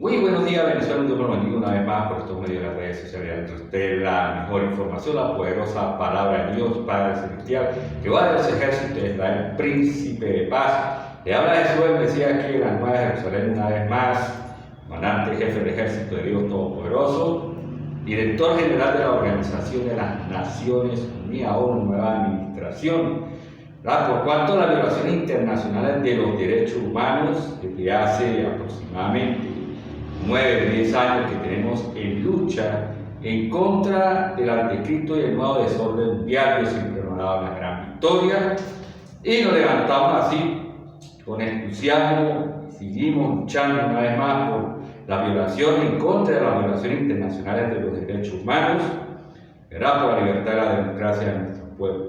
Muy buenos días, Venezuela. Dios lo bendiga una vez más por estos medios de las redes sociales. Entre ustedes la mejor información, la poderosa palabra de Dios, Padre Celestial, que va de los ejércitos de Israel, príncipe de paz. Le habla Jesús, el Mesías aquí en la Nueva Jerusalén una vez más, comandante jefe del ejército de Dios Todopoderoso, director general de la Organización de las Naciones Unidas, ONU, Nueva Administración. Por cuanto a las violaciones internacionales de los derechos humanos, desde hace aproximadamente 9 o 10 años que tenemos en lucha en contra del anticristo y el nuevo desorden mundial, que siempre nos ha dado una gran victoria, y nos levantamos así con entusiasmo, seguimos luchando una vez más por la violación, en contra de las violaciones internacionales de los derechos humanos, ¿verdad? Por la libertad y la democracia de nuestro pueblo.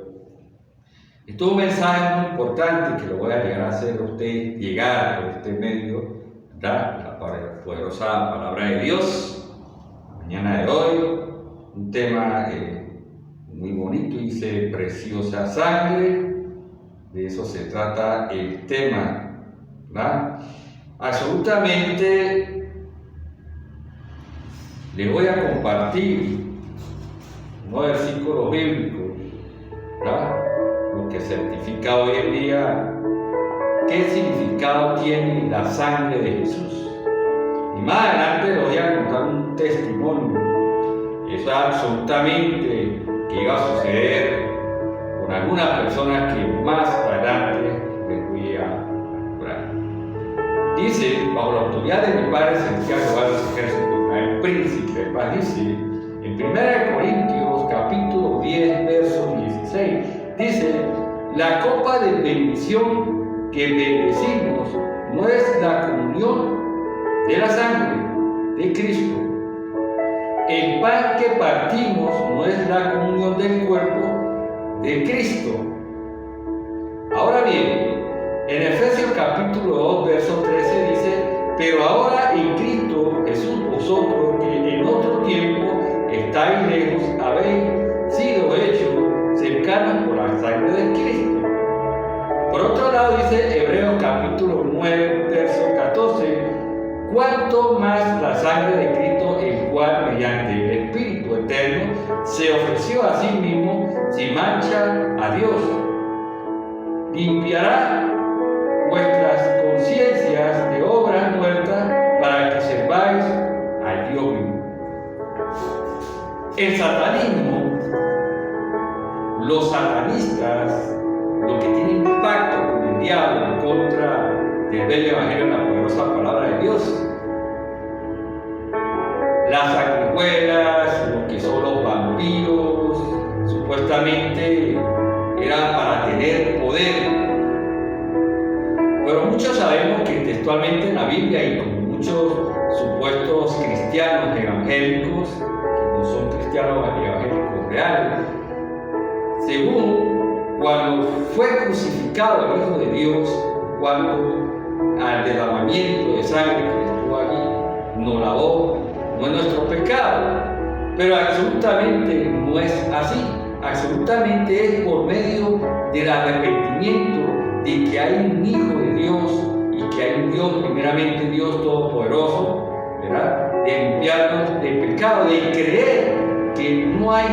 Esto es un mensaje muy importante que lo voy a llegar a hacer a usted llegar por este medio, ¿verdad? La poderosa palabra de Dios. La mañana de hoy, un tema muy bonito, dice preciosa sangre. De eso se trata el tema, ¿verdad? Absolutamente le voy a compartir unos versículos bíblicos, ¿verdad? Lo que certifica hoy en día qué significado tiene la sangre de Jesús. Y más adelante les voy a contar un testimonio. Eso es absolutamente que iba a suceder con algunas personas que más adelante les voy a hablar. Dice, bajo la autoridad de mi Padre Celestial, Jehová de los ejércitos, el príncipe de paz, dice en 1 Corintios capítulo 10, verso 16, dice: la copa de bendición que bendecimos no es la comunión de la sangre de Cristo. El pan que partimos no es la comunión del cuerpo de Cristo. Ahora bien, en Efesios capítulo 2, verso 13 dice: pero ahora en Cristo Jesús, vosotros que en otro tiempo estáis lejos, habéis sido hechos cercanos por la sangre de Cristo. Por otro lado dice Hebreos capítulo 9, verso 14: cuanto más la sangre de Cristo, el cual mediante el Espíritu eterno se ofreció a sí mismo sin mancha a Dios, limpiará vuestras conciencias de obras muertas para que serváis al Dios vivo. El satanismo, los satanistas, los que tienen pacto con el diablo en contra del bello evangelio de la poderosa palabra de Dios, las sanguijuelas, los que son los vampiros, supuestamente eran para tener poder. Pero muchos sabemos que textualmente en la Biblia, y como muchos supuestos cristianos evangélicos, que no son cristianos evangélicos reales, según cuando fue crucificado el Hijo de Dios, cuando al derramamiento de sangre que estuvo allí nos lavó, no es nuestro pecado, pero absolutamente no es así. Absolutamente es por medio del arrepentimiento de que hay un Hijo de Dios y que hay un Dios, primeramente Dios Todopoderoso, ¿verdad? De limpiarnos del pecado, de creer que no hay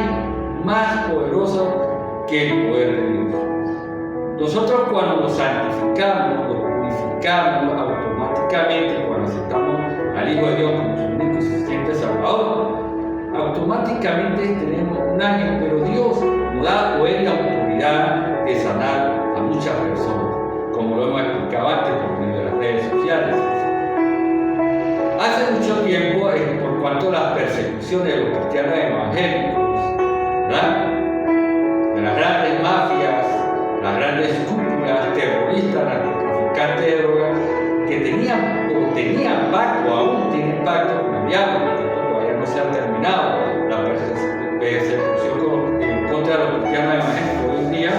más poderoso que el poder de Dios. Nosotros cuando nos santificamos, nos purificamos automáticamente, cuando aceptamos al Hijo de Dios como su único y suficiente Salvador, automáticamente tenemos un ángel, pero Dios nos da poder y autoridad de sanar a muchas personas, como lo hemos explicado antes por medio de las redes sociales. Hace mucho tiempo, por cuanto a las persecuciones de los cristianos evangélicos, ¿verdad? De las grandes mafias, las grandes cúpulas terroristas, narcotraficantes de drogas, que tenían pacto, aún tienen pacto con el diablo, porque todavía no se ha terminado la persecución en contra de los cristianos evangélicos hoy en día.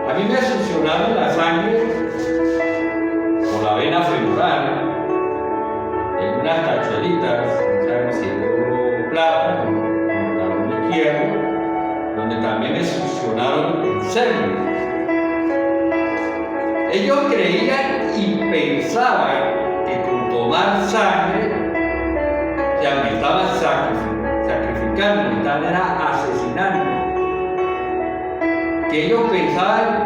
A mí me succionaron la sangre por la vena femoral en unas tachuelitas, no sabemos si de oro o plata, con el talón izquierdo, donde también me succionaron el seno. Ellos creían y pensaban que con tomar sangre ya me estaban sacrificando, me estaban asesinando. Que ellos pensaban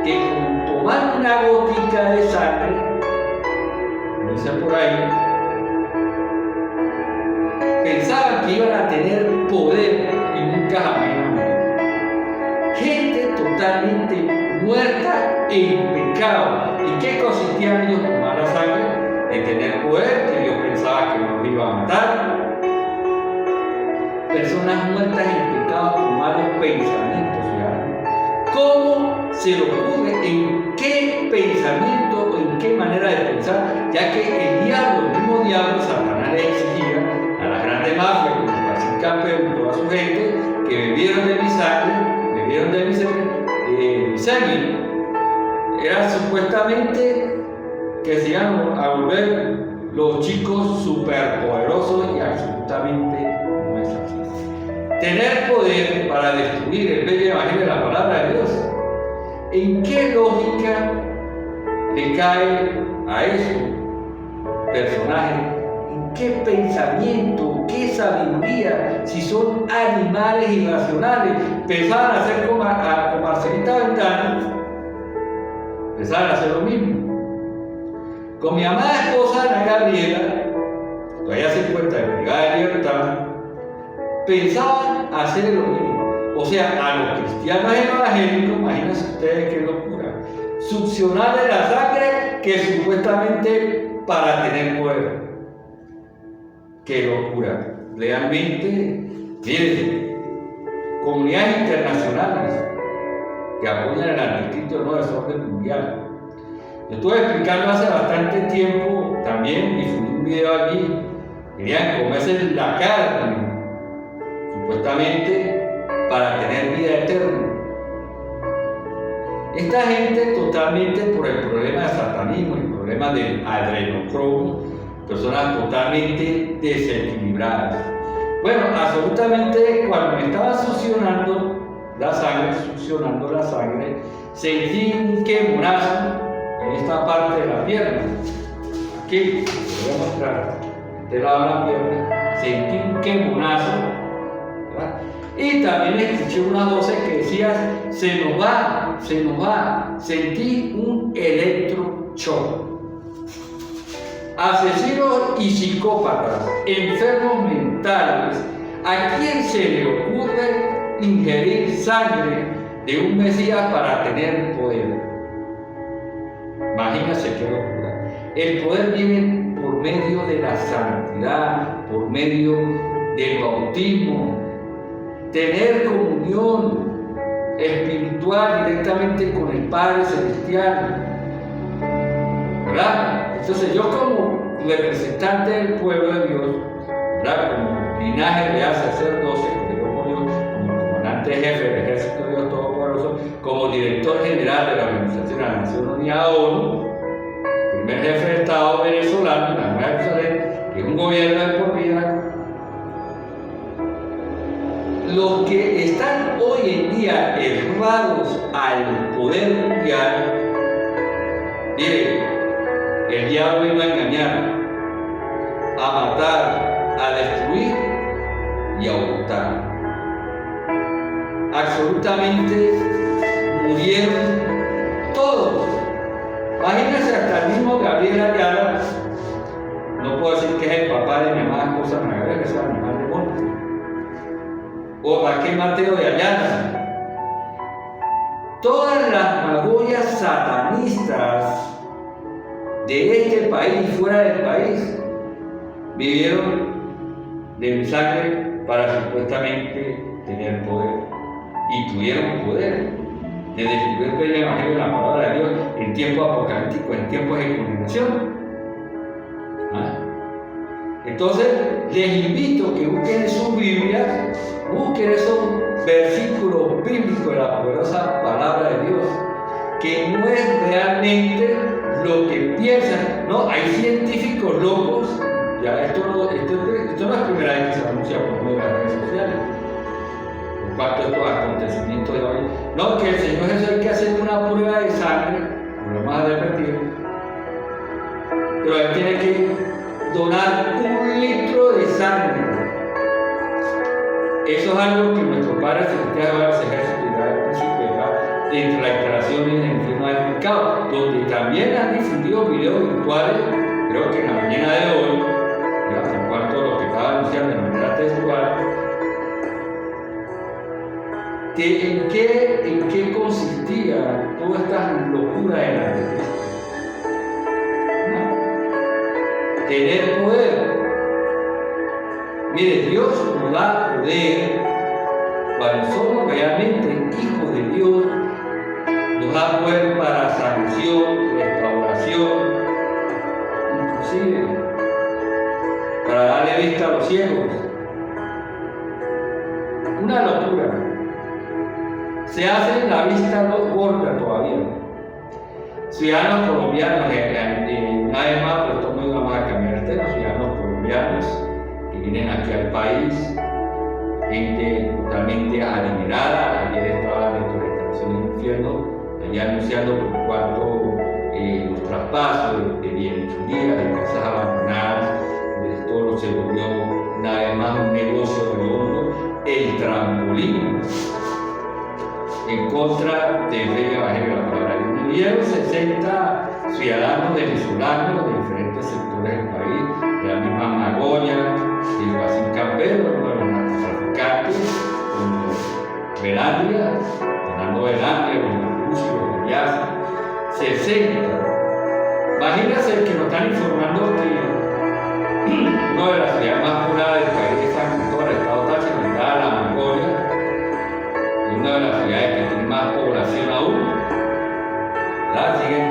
que con tomar una gotica de sangre, no dice por ahí, pensaban que iban a tener poder y nunca jamás iban a morir. Gente totalmente muerta en pecado. ¿Y qué consistía en ellos tomar la sangre? De tener poder, que Dios pensaba que nos iba a matar. Personas muertas en pecado con malos pensamientos. ¿Cómo se le ocurre? ¿En qué pensamiento o en qué manera de pensar? Ya que el diablo, el mismo diablo, Satanás, le exigía a las grandes mafias, como Francisco Campeón y toda su gente, que bebieron de mi sangre, era supuestamente que se iban a volver los chicos superpoderosos y absolutamente no es así. Tener poder para destruir el bello evangelio de la palabra de Dios. ¿En qué lógica le cae a esos personajes? ¿En qué pensamiento? ¿Qué sabiduría? Si son animales irracionales. Pensaban hacer como Marcelita Ventana, pensaban hacer lo mismo. Con mi amada esposa Ana Gabriela, todavía se encuentra en privada de libertad, pensaban hacer lo mismo. O sea, a los cristianos evangélicos, imagínense ustedes qué locura, succionarle la sangre que supuestamente para tener poder. Qué locura. Realmente, miren, comunidades internacionales que apoyan el anticristo del nuevo desorden mundial. Yo estuve explicando hace bastante tiempo también, difundí un video allí, querían comerse la carne, supuestamente para tener vida eterna. Esta gente totalmente por el problema de satanismo, el problema del adrenocromo, personas totalmente desequilibradas. Bueno, absolutamente cuando me estaba succionando la sangre, sentí un quemonazo en esta parte de la pierna. Aquí, te voy a mostrar, de lado de la pierna, sentí un quemonazo, ¿verdad? Y también escuché unas voces que decían, se nos va, sentí un electroshock. Asesinos y psicópatas, enfermos mentales, ¿a quién se le ocurre ingerir sangre de un Mesías para tener poder? Imagínense qué locura. El poder viene por medio de la santidad, por medio del bautismo, tener comunión espiritual directamente con el Padre Celestial, ¿verdad? Entonces yo como representante del pueblo de Dios, ¿verdad? Como linaje real sacerdocio, porque yo como comandante jefe del Ejército de Dios Todopoderoso, como director general de la Organización de la Nación Unida ONU, primer jefe de Estado venezolano en la Nueva Jerusalén, que es un gobierno de por vida. Los que están hoy en día errados al poder mundial, miren, el diablo iba a engañar, a matar, a destruir y a ocultar. Absolutamente murieron todos. Imagínense hasta el mismo Gabriel Ayala, no puedo decir que es el papá de mi amada esposa Ana Gabriela, que es el animal de monte. O Raquel Mateo de Ayala. Todas las magullas satanistas de este país y fuera del país vivieron de mi sangre para supuestamente tener poder. Y tuvieron poder de descubrir el evangelio de la palabra de Dios en tiempo apocalíptico, en tiempos de condenación. Entonces, les invito que busquen en sus Biblias, busquen esos versículos bíblicos de la poderosa palabra de Dios, que no es realmente lo que piensan. No, hay científicos locos, ya esto no es la primera vez que se anuncia por medio de las redes sociales, por parte de estos acontecimientos de hoy. No, que el Señor Jesús hay que hacer una prueba de sangre, no lo vamos a repetir, pero él tiene que donar 1 litro de sangre. Eso es algo que nuestro Padre Celestial va a hacer dentro de las instalaciones del infierno del pecado, donde también han difundido videos virtuales, creo que en la mañana de hoy, en cuanto a lo que estaba anunciando de manera textual, que en qué consistía toda esta locura de la Iglesia. Tener poder. Mire, Dios nos da poder cuando somos realmente hijos de Dios. Nos da poder para sanación, restauración, inclusive para darle vista a los ciegos. Una locura. Se hace la vista gorda todavía. Ciudadanos colombianos, una vez más, pero esto no vamos a cambiar el tema, ciudadanos colombianos que vienen aquí al país, gente totalmente adinerada. Ayer estaba dentro de la instalación del infierno, allá anunciando por cuanto los traspasos de bienes días, de casas abandonadas, de todo se volvió una vez más un negocio redondo, el trampolín en contra del rey evangelio de la palabra. Vinieron 60 ciudadanos venezolanos de diferentes sectores del país, de la misma Magoya, del Guasín Campero, uno de los narcotraficantes, con Velandia, Fernando Velandia, con Lucio, con Yaza, 60. Imagínense que nos están informando que una de las ciudades más pobladas del país de San Cristóbal, el estado Táchira, está la Magoya, y una de las ciudades que tiene más población aún. Siguen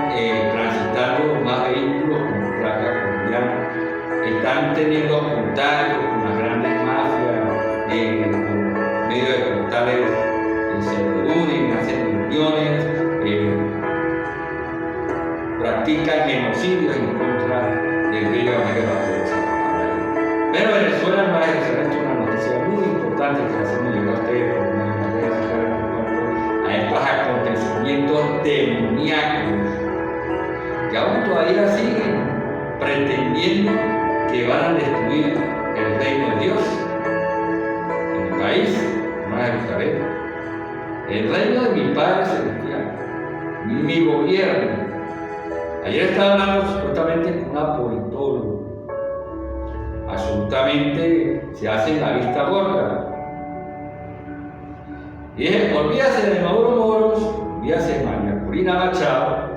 transitando más vehículos con placa colombiana, están teniendo contactos con las grandes mafias por medio de portales, se reúnen, hacen reuniones, practican genocidios en contra del rey evangelio de la pobreza. Pero Venezuela no es excelente, una noticia muy importante que hacemos llegar a ustedes por medio de las redes sociales a estos acontecimientos demoníacos que aún todavía siguen pretendiendo que van a destruir el reino de Dios en mi país, Nueva Jerusalén, el reino de mi Padre Celestial, mi gobierno. Ayer estaba hablando supuestamente con una politóloga, absolutamente se hace la vista gorda. Y dije, olvídase de Maduro Moros, olvídase de María Corina Machado,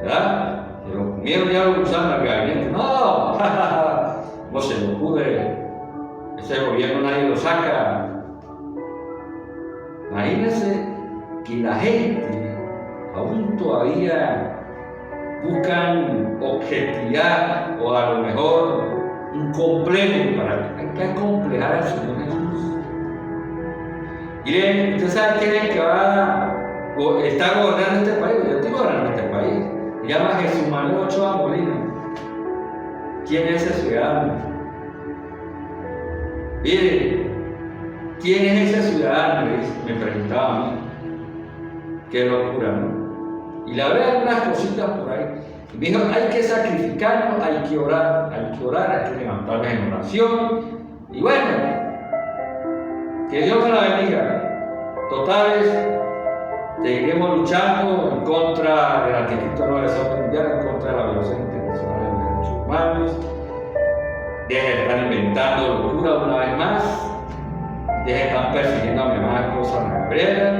¿verdad? Se lo comieron ya los gusanos al gabinete. No, no se lo ocurre. Ese gobierno nadie lo saca. Imagínense que la gente aún todavía buscan objetividad o a lo mejor un complejo para hay que acomplejar al Señor Jesús. Y usted sabe quién es el que está gobernando este país. Yo estoy gobernando este país. Se llama Jesús Manuel Ochoa Molina. ¿Quién es ese ciudadano? Mire, ¿quién es ese ciudadano? Me preguntaba a mí. Qué locura, ¿no? Y le hablé algunas cositas por ahí. Y me dijo, hay que sacrificarnos, hay que orar, hay que levantarnos en oración. Y bueno, que Dios me la bendiga. Totales, seguiremos luchando en contra del anticristo nuevo desorden mundial, en contra de la violación internacional de los derechos humanos. Deje de estar inventando locura una vez más. Deje de estar persiguiendo a mi amada esposa Ana Gabriela.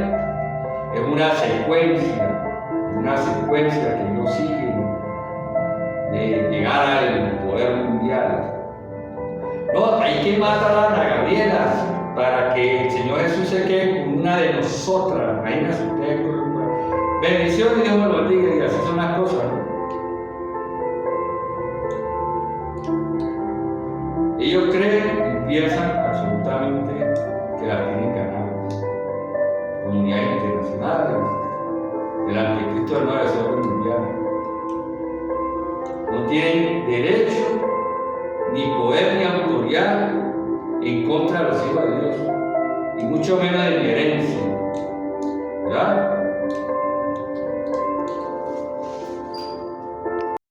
Es una secuencia que Dios sigue de llegar al poder mundial. No, hay que matar a Ana Gabriela para que el Señor Jesús se quede con una de nosotras. Imagínense ustedes. Bendiciones y Dios me lo bendiga, y así son las cosas, ¿no? Ellos creen y piensan absolutamente que las tienen ganadas. Comunidades internacionales, el anticristo del nuevo desorden mundial. No tienen derecho, ni poder, ni autoridad en contra de los hijos de Dios, y mucho menos de mi herencia, ¿verdad?